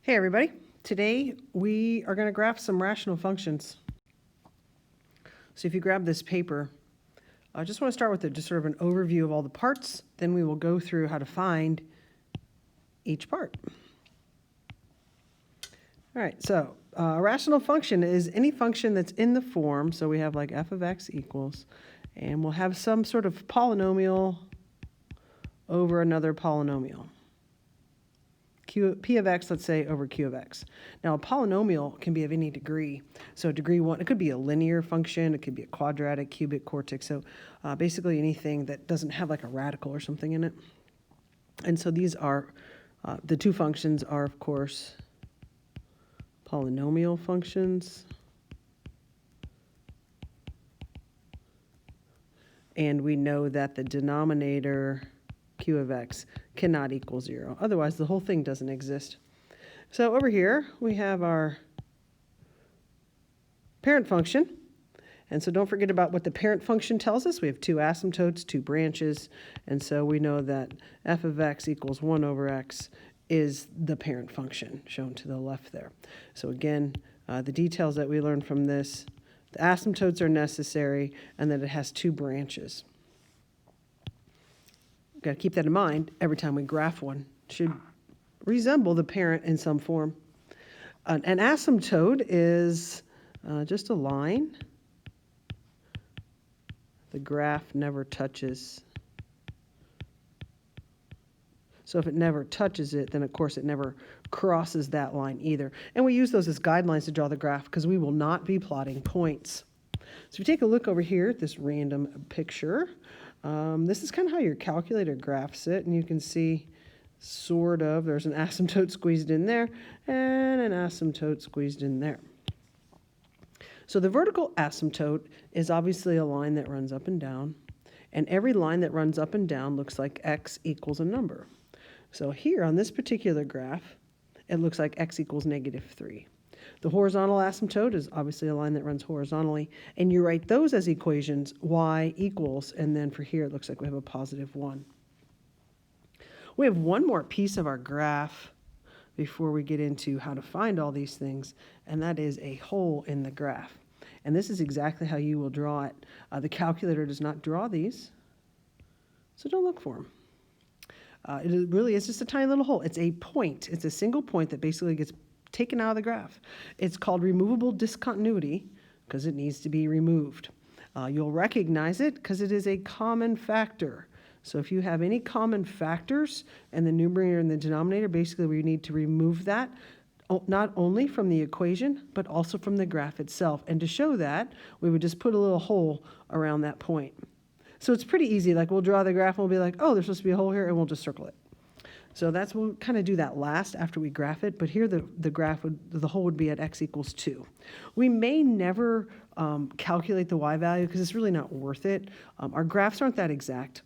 Hey everybody, today we are going to graph some rational functions. So if you grab this paper, I just want to start with just sort of an overview of all the parts, then we will go through how to find each part. All right, so a rational function is any function that's in the form, so we have like f of x equals, and we'll have some sort of polynomial over another polynomial. P of x, let's say, over q of x. Now, a polynomial can be of any degree. So degree 1, it could be a linear function, it could be a quadratic, cubic, quartic. So basically anything that doesn't have like a radical or something in it. And so these are, the two functions are, of course, polynomial functions. And we know that the denominator q of x cannot equal 0. Otherwise, the whole thing doesn't exist. So over here, we have our parent function. And so don't forget about what the parent function tells us. We have two asymptotes, two branches. And so we know that f of x equals 1 over x is the parent function shown to the left there. So again, the details that we learned from this, the asymptotes are necessary, and that it has two branches. Got to keep that in mind every time we graph one. It should resemble the parent in some form. An asymptote is just a line. The graph never touches. So if it never touches it, then of course it never crosses that line either. And we use those as guidelines to draw the graph because we will not be plotting points. So if you take a look over here at this random picture, this is kind of how your calculator graphs it, and you can see sort of there's an asymptote squeezed in there and an asymptote squeezed in there. So the vertical asymptote is obviously a line that runs up and down, and every line that runs up and down looks like x equals a number. So here on this particular graph, it looks like x equals -3. The horizontal asymptote is obviously a line that runs horizontally, and you write those as equations, y equals, and then for here it looks like we have a +1. We have one more piece of our graph before we get into how to find all these things, and that is a hole in the graph. And this is exactly how you will draw it. The calculator does not draw these, so don't look for them. It really is just a tiny little hole. It's a point. It's a single point that basically gets taken out of the graph. It's called removable discontinuity because it needs to be removed. You'll recognize it because it is a common factor. So if you have any common factors in the numerator and the denominator, basically we need to remove that not only from the equation, but also from the graph itself. And to show that, we would just put a little hole around that point. So it's pretty easy. Like we'll draw the graph and we'll be like, oh, there's supposed to be a hole here, and we'll just circle it. So we'll kind of do that last after we graph it, but here the hole would be at x equals 2. We may never calculate the y value because it's really not worth it. Our graphs aren't that exact.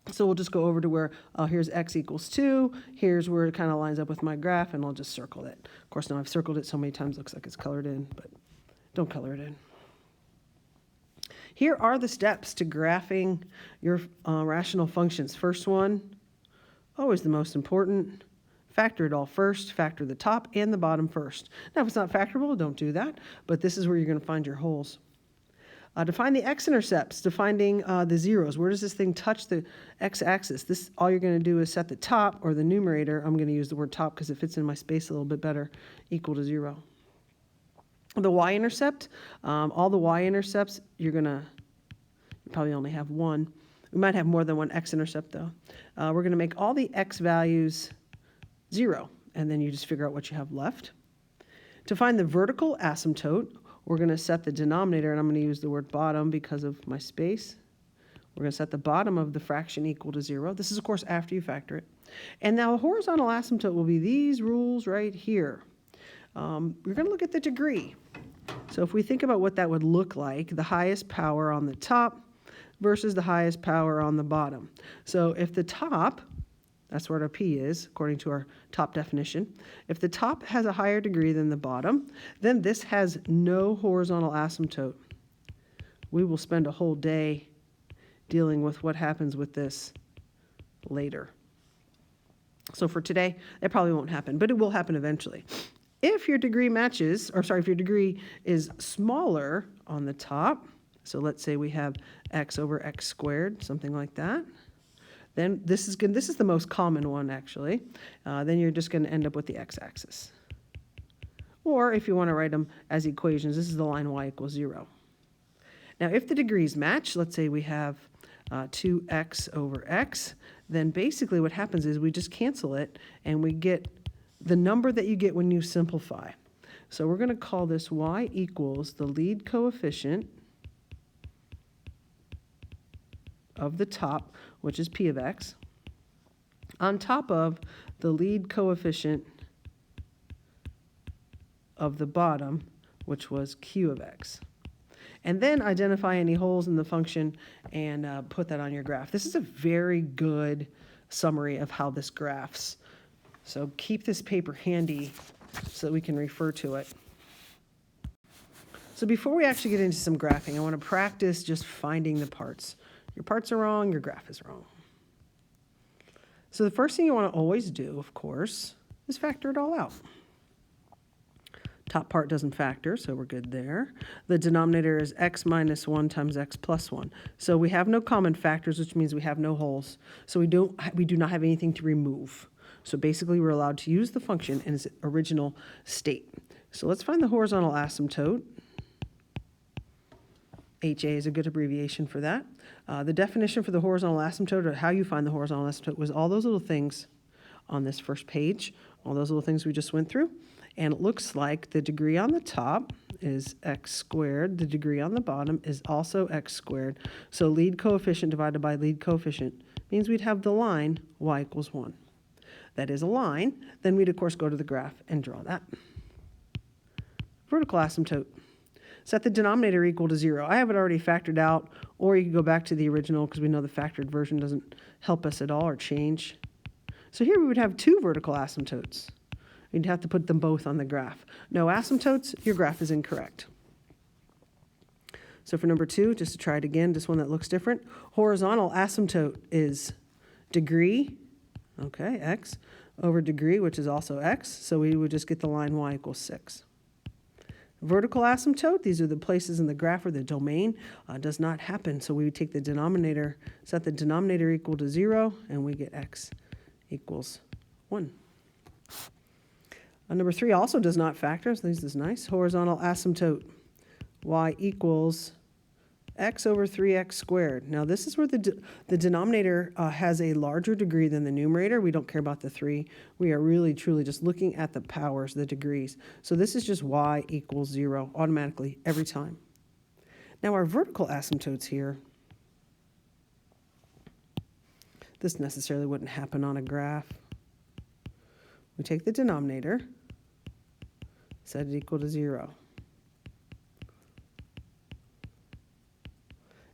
So we'll just go over to where here's x equals 2, here's where it kind of lines up with my graph, and I'll just circle it. Of course, now I've circled it so many times, it looks like it's colored in, but don't color it in. Here are the steps to graphing your rational functions. First one, always the most important, factor it all first, factor the top and the bottom first. Now, if it's not factorable, don't do that, but this is where you're going to find your holes. To find the x-intercepts, to finding the zeros, where does this thing touch the x-axis? All you're going to do is set the top, or the numerator, I'm going to use the word top because it fits in my space a little bit better, equal to 0. The y-intercept, all the y-intercepts, you probably only have one. We might have more than one x-intercept though. We're going to make all the x values 0, and then you just figure out what you have left. To find the vertical asymptote, we're going to set the denominator, and I'm going to use the word bottom because of my space. We're going to set the bottom of the fraction equal to 0. This is, of course, after you factor it. And now a horizontal asymptote will be these rules right here. We're going to look at the degree. So if we think about what that would look like, the highest power on the top versus the highest power on the bottom. So if the top, that's what our P is, according to our top definition. If the top has a higher degree than the bottom, then this has no horizontal asymptote. We will spend a whole day dealing with what happens with this later. So for today, that probably won't happen, but it will happen eventually. If your degree matches, or sorry, if your degree is smaller on the top, so let's say we have x over x squared, something like that, then this is the most common one actually. Then you're just going to end up with the x-axis. Or if you want to write them as equations, this is the line y equals 0. Now if the degrees match, let's say we have 2x over x, then basically what happens is we just cancel it and we get the number that you get when you simplify. So we're going to call this y equals the lead coefficient of the top, which is p of x, on top of the lead coefficient of the bottom, which was q of x. And then identify any holes in the function and put that on your graph. This is a very good summary of how this graphs. So keep this paper handy so that we can refer to it. So before we actually get into some graphing, I want to practice just finding the parts. Your parts are wrong, your graph is wrong. So the first thing you want to always do, of course, is factor it all out. Top part doesn't factor, so we're good there. The denominator is x minus 1 times x plus 1. So we have no common factors, which means we have no holes. So we do not have anything to remove. So basically we're allowed to use the function in its original state. So let's find the horizontal asymptote. HA is a good abbreviation for that. The definition for the horizontal asymptote, or how you find the horizontal asymptote, was all those little things on this first page, all those little things we just went through. And it looks like the degree on the top is x squared. The degree on the bottom is also x squared. So lead coefficient divided by lead coefficient means we'd have the line y equals 1. That is a line. Then we'd, of course, go to the graph and draw that. Vertical asymptote. Set the denominator equal to 0. I have it already factored out, or you can go back to the original because we know the factored version doesn't help us at all or change. So here we would have 2 vertical asymptotes. You'd have to put them both on the graph. No asymptotes, your graph is incorrect. So for number 2, just to try it again, just one that looks different, horizontal asymptote is degree, okay, x, over degree, which is also x, so we would just get the line y equals 6. Vertical asymptote, these are the places in the graph where the domain does not happen, so we would take the denominator, set the denominator equal to 0, and we get x equals 1. Number 3 also does not factor, so this is nice. Horizontal asymptote, y equals x over 3x squared. Now this is where the denominator has a larger degree than the numerator. We don't care about the 3. We are really truly just looking at the powers, the degrees. So this is just y equals 0 automatically every time. Now our vertical asymptotes here, this necessarily wouldn't happen on a graph. We take the denominator, set it equal to 0.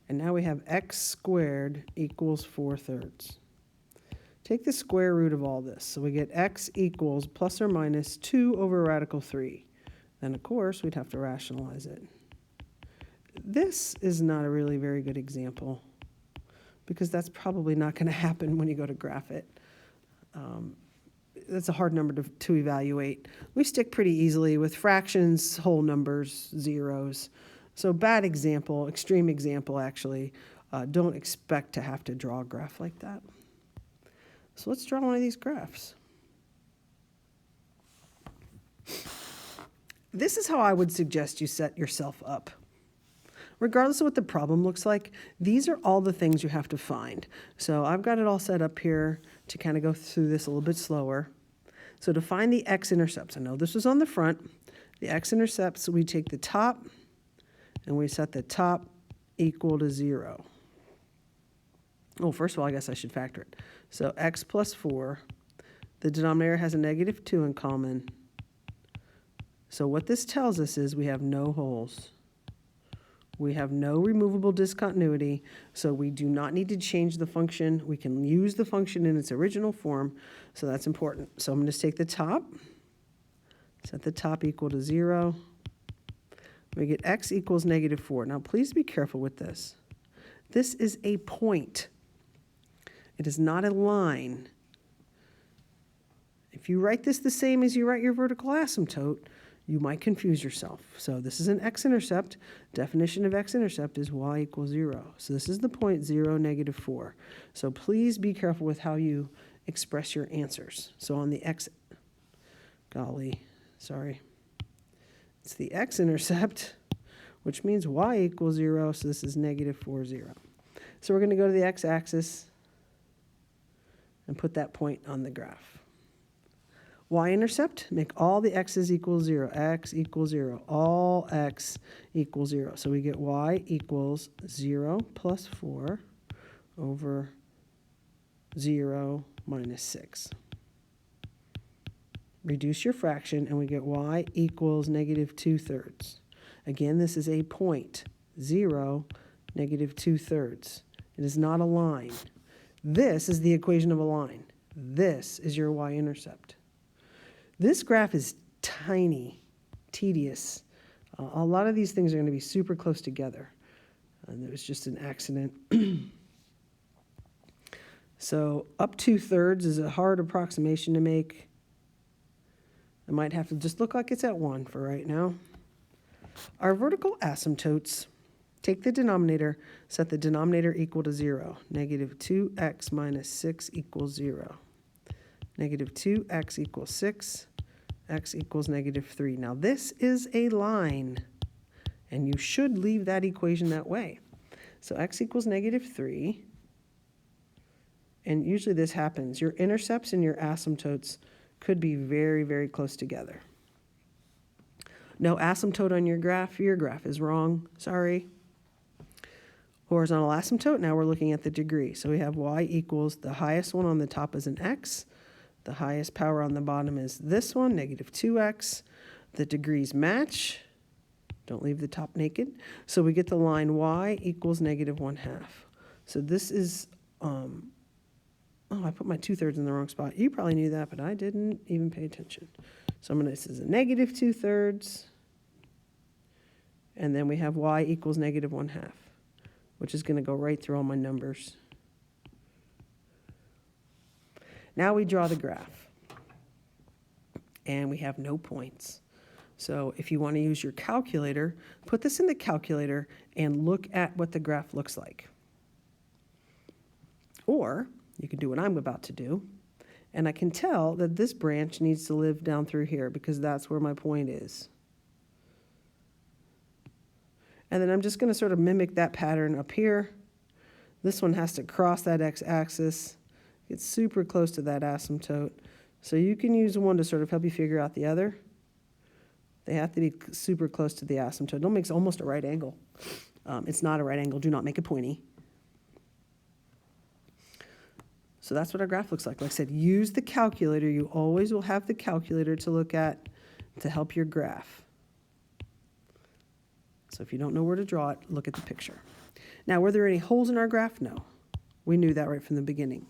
And now we have x squared equals 4/3. Take the square root of all this. So we get x equals plus or minus 2 over radical 3. Then, of course, we'd have to rationalize it. This is not a really very good example because that's probably not going to happen when you go to graph it. That's a hard number to evaluate. We stick pretty easily with fractions, whole numbers, zeros. So bad example, extreme example actually. Don't expect to have to draw a graph like that. So let's draw one of these graphs. This is how I would suggest you set yourself up. Regardless of what the problem looks like, these are all the things you have to find. So I've got it all set up here to kind of go through this a little bit slower. So to find the x-intercepts, I know this was on the front. The x-intercepts, we take the top, and we set the top equal to 0. Oh, first of all, I guess I should factor it. So x plus 4, the denominator has a negative 2 in common. So what this tells us is we have no holes. We have no removable discontinuity, so we do not need to change the function. We can use the function in its original form, so that's important. So I'm going to take the top, set the top equal to 0. We get x equals negative 4. Now please be careful with this. This is a point. It is not a line. If you write this the same as you write your vertical asymptote, you might confuse yourself. So this is an x-intercept. Definition of x-intercept is y equals 0. So this is the point 0, negative 4. So please be careful with how you express your answers. So on the it's the x-intercept, which means y equals 0, so this is negative 4, 0. So we're going to go to the x-axis and put that point on the graph. Y-intercept, make all the x's equal 0. X equals 0. All x equals 0. So we get y equals 0 plus 4 over 0 minus 6. Reduce your fraction, and we get y equals negative 2/3. Again, this is a point. 0, negative 2/3. It is not a line. This is the equation of a line. This is your y-intercept. This graph is tiny, tedious. A lot of these things are going to be super close together. And it was just an accident. So up 2/3 is a hard approximation to make. I might have to just look like it's at 1 for right now. Our vertical asymptotes, take the denominator, set the denominator equal to 0. Negative 2x minus 6 equals 0. Negative 2x equals 6, x equals negative 3. Now this is a line, and you should leave that equation that way. So x equals negative 3, and usually this happens. Your intercepts and your asymptotes could be very, very close together. No asymptote on your graph is wrong, sorry. Horizontal asymptote, now we're looking at the degree. So we have y equals, the highest one on the top is an x. The highest power on the bottom is this one, negative 2x. The degrees match. Don't leave the top naked. So we get the line y equals negative 1/2. So this is, I put my 2/3 in the wrong spot. You probably knew that, but I didn't even pay attention. So this is a negative 2/3. And then we have y equals negative 1/2, which is going to go right through all my numbers. Now we draw the graph, and we have no points. So if you want to use your calculator, put this in the calculator and look at what the graph looks like. Or you can do what I'm about to do, and I can tell that this branch needs to live down through here because that's where my point is. And then I'm just going to sort of mimic that pattern up here. This one has to cross that x-axis. Get super close to that asymptote. So you can use one to sort of help you figure out the other. They have to be super close to the asymptote. Don't make it almost a right angle. It's not a right angle. Do not make it pointy. So that's what our graph looks like. Like I said, use the calculator. You always will have the calculator to look at to help your graph. So if you don't know where to draw it, look at the picture. Now, were there any holes in our graph? No. We knew that right from the beginning.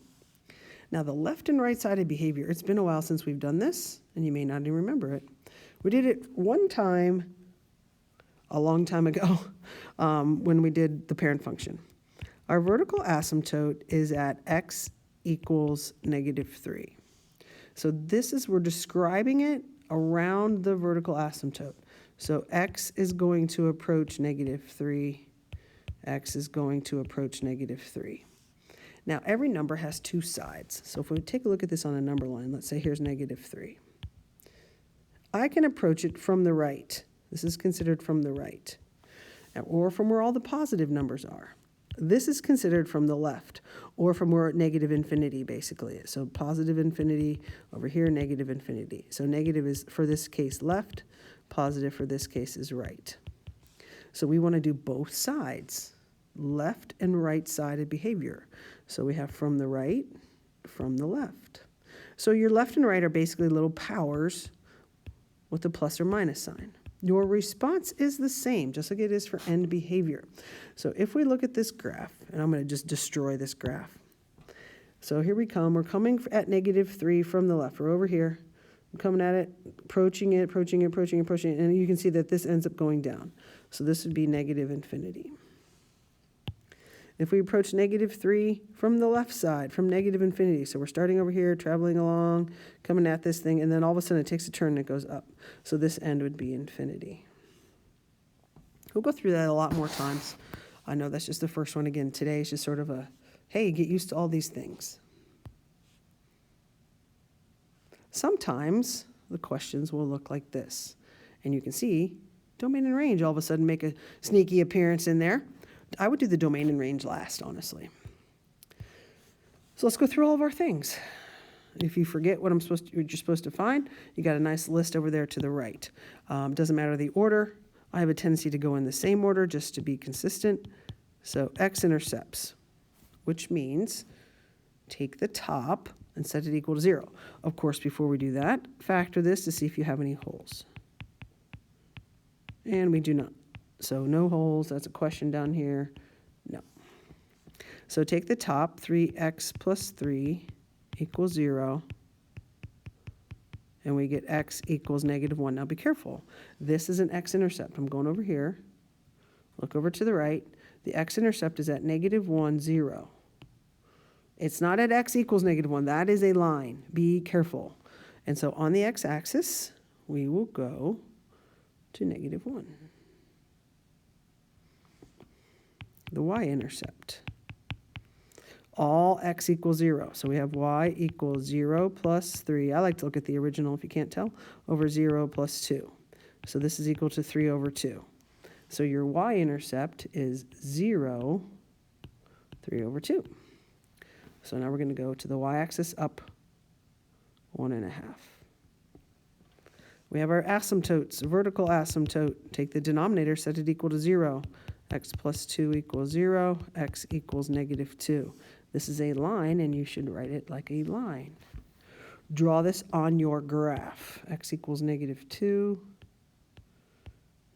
Now, the left and right sided behavior, it's been a while since we've done this, and you may not even remember it. We did it one time, a long time ago, when we did the parent function. Our vertical asymptote is at x equals negative 3. So this is, we're describing it around the vertical asymptote. So x is going to approach negative 3. X is going to approach negative 3. Now, every number has two sides. So if we take a look at this on a number line, let's say here's negative 3. I can approach it from the right. This is considered from the right, or from where all the positive numbers are. This is considered from the left, or from where negative infinity basically is. So positive infinity over here, negative infinity. So negative is, for this case, left. Positive for this case is right. So we want to do both sides, left and right sided behavior. So we have from the right, from the left. So your left and right are basically little powers with a plus or minus sign. Your response is the same, just like it is for end behavior. So if we look at this graph, and I'm going to just destroy this graph. So here we come. We're coming at negative 3 from the left. We're over here. I'm coming at it, approaching it, approaching it, approaching it, approaching it, and you can see that this ends up going down. So this would be negative infinity. If we approach -3 from the left side, from negative infinity, so we're starting over here, traveling along, coming at this thing, and then all of a sudden it takes a turn and it goes up. So this end would be infinity. We'll go through that a lot more times. I know that's just the first one. Again, today is just sort of a, hey, get used to all these things. Sometimes the questions will look like this. And you can see domain and range all of a sudden make a sneaky appearance in there. I would do the domain and range last, honestly. So let's go through all of our things. If you forget what you're supposed to find, you got a nice list over there to the right. Doesn't matter the order. I have a tendency to go in the same order just to be consistent. So x-intercepts, which means take the top and set it equal to 0. Of course, before we do that, factor this to see if you have any holes. And we do not. So no holes. That's a question down here. No. So take the top, 3x plus 3 equals 0. And we get x equals -1. Now be careful. This is an x-intercept. I'm going over here. Look over to the right. The x-intercept is at -1, 0. It's not at x equals -1. That is a line. Be careful. And so on the x-axis, we will go to -1. The y-intercept. All x equals 0. So we have y equals 0 plus 3. I like to look at the original if you can't tell. Over 0 plus 2. So this is equal to 3 over 2. So your y-intercept is 0, 3 over 2. So now we're going to go to the y-axis up 1.5. We have our asymptotes, vertical asymptote. Take the denominator, set it equal to 0. X plus 2 equals 0. X equals -2. This is a line, and you should write it like a line. Draw this on your graph. X equals -2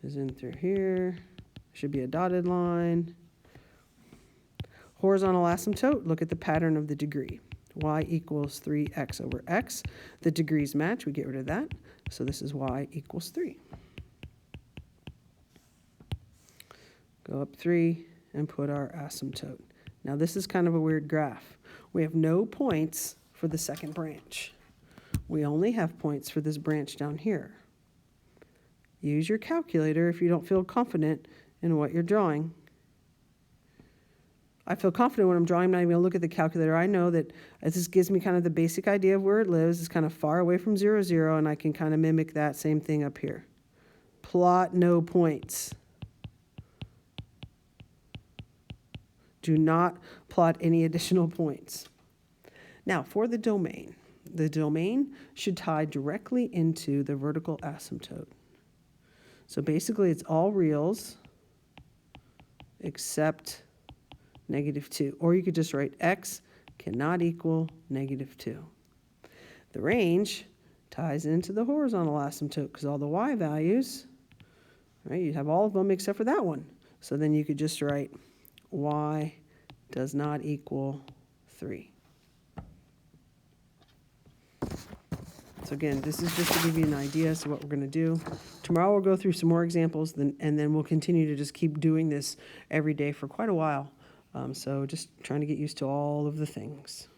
is in through here. Should be a dotted line. Horizontal asymptote, look at the pattern of the degree. Y equals 3x over x. The degrees match, we get rid of that. So this is y equals 3. Go up 3 and put our asymptote. Now this is kind of a weird graph. We have no points for the second branch. We only have points for this branch down here. Use your calculator if you don't feel confident in what you're drawing. I feel confident when I'm drawing. I'm not even going to look at the calculator. I know that this gives me kind of the basic idea of where it lives. It's kind of far away from 0, 0, and I can kind of mimic that same thing up here. Plot no points. Do not plot any additional points. Now, for the domain should tie directly into the vertical asymptote. So basically, it's all reals except -2. Or you could just write x cannot equal -2. The range ties into the horizontal asymptote because all the y values, right, you have all of them except for that one. So then you could just write y does not equal 3. So again, this is just to give you an idea as to what we're going to do. Tomorrow we'll go through some more examples, and then we'll continue to just keep doing this every day for quite a while. So just trying to get used to all of the things.